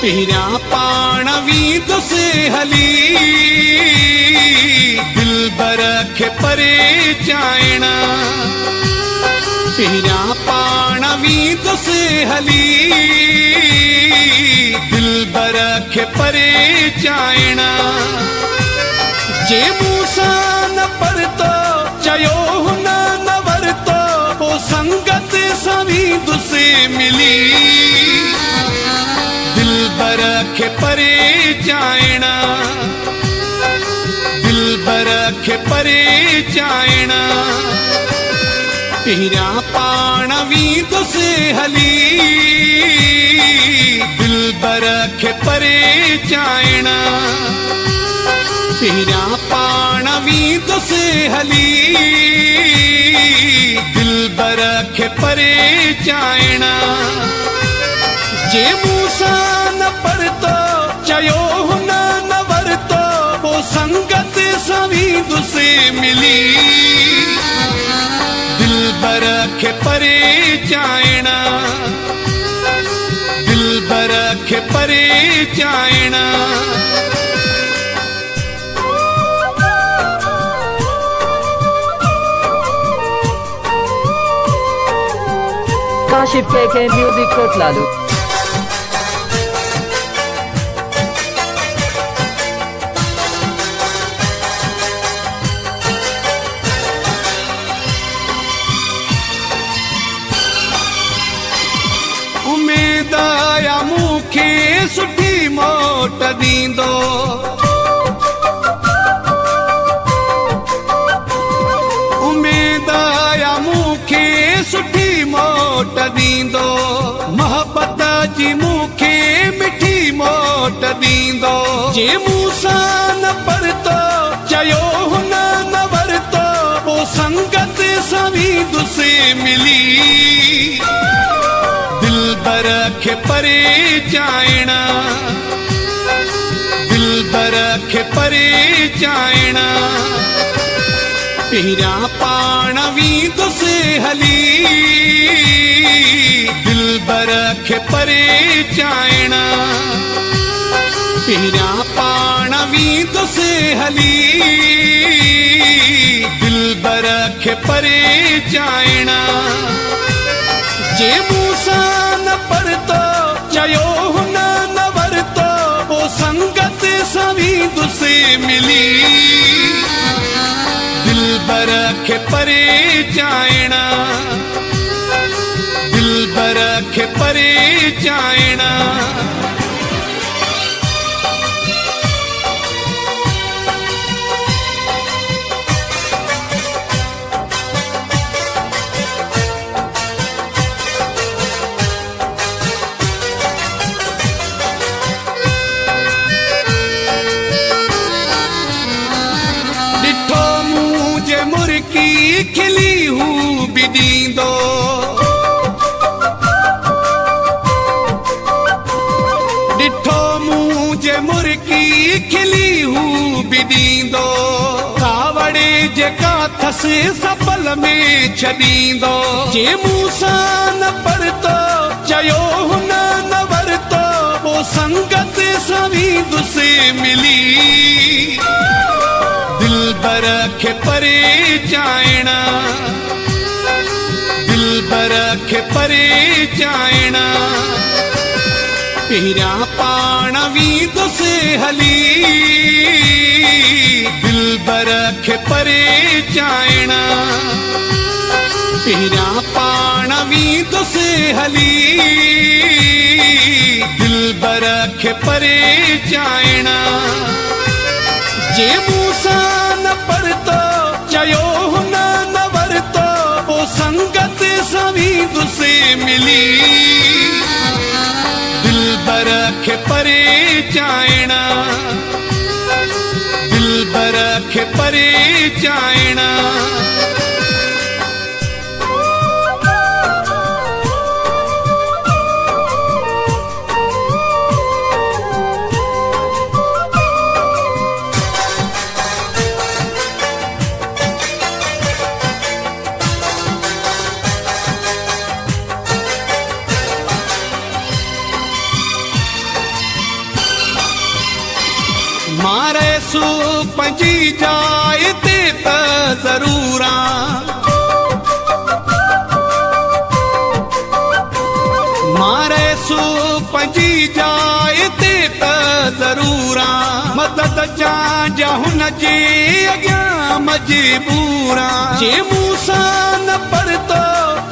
पहिरियां पाण वीद से हली दिलबर खे परे चाइणा। पहिरियां पाण वीद से हली दिलबर खे परे चाइणा। जे मूंसां न परतो चयो हुन न वरतो पोइ संगत सां वीद से मिली दिलबर खे परे चाइणा। दिलबर खे परे चाइणा। पहिरियां पाण वीद से हली दिलबर खे परे चाइणा। पहिरियां पाण वीद से हली दिलबर खे परे चाइणा। जे मूंसां न परतो चयो हुन न वरतो पोइ संगत सां वीद से मिली दिलबर खे परे चाइणा। दिलबर खे परे चाइणा। काशिफ के म्यूजिक कोटलालू। उम्मीद आया मूंखे सुठी मोट दींदो। उम्मीद आया मूंखे सुठी मोट दींदो। मोहब्बत जी मूंखे मिठी मोट दींदो। जे मूंसां न परतो चयो हुन न वरतो पोइ संगत सां वीद से मिली दिलबर खे परे चाइणा। दिलबर खे परे चाइणा। पहिरियां पाण वीद से हली दिलबर खे परे चाइणा। पहिरियां पाण वीद से हली दिलबर खे परे चाइणा। जे मूंसां न परतो चयो हुन न वरतो पोइ संगत सां वीद से मिली दिलबर खे परे चाइणा। दिलबर खे परे चाइणा। ॾिठो मूं जे मुर्की खिली हू बि ॾींदो। ॾिठो मूं जे मुर्की खिली हू बि ॾींदो। कावड़े जेका थसि सफल में छॾींदो। जे मूंसां न परतो चयो हुन न वरतो पोइ संगत सां वीद से मिली दिलबर खे परे चाइणा। दिलबर खे परे चाइणा। पहिरियां पाण वीद से हली दिलबर खे परे चाइणा। पहिरियां पाण वीद से हली दिलबर खे परे चाइणा। जे मूंसां न परतो चयो हुन न वरतो पोइ संगत सां वीद से मिली दिलबर खे परे चाइणा। दिलबर खे परे चाइणा। मारे सू पंजी जाए ते त जरूरा मारे सू पंजी जाए ते त जरूरा मदद जा हुन जे अॻियां मजबूरा जे मूंसां न परतो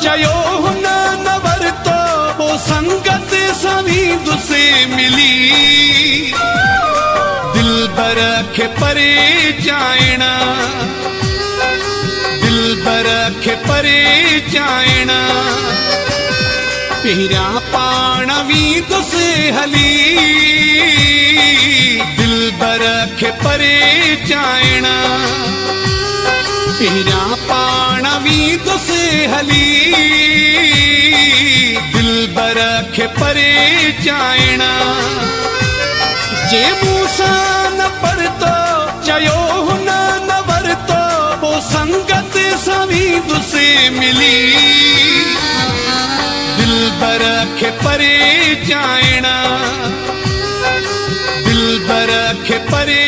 चयो हुन न वरतो पोइ संगत सवींदुसि मिली दिलबर खे परे चाइण दिलबर खे परे चाइण पहिरियां पाण वींदुसि हली दिलबर खे परे चाइण पहिरियां पाण वींदुसि हली दिलबर खे परे चाइण जे मूंसां न परतो चयो हुन न वरतो पोइ संगत सवींदुसि मिली दिलबर खे परे चाइण दिलबर खे परे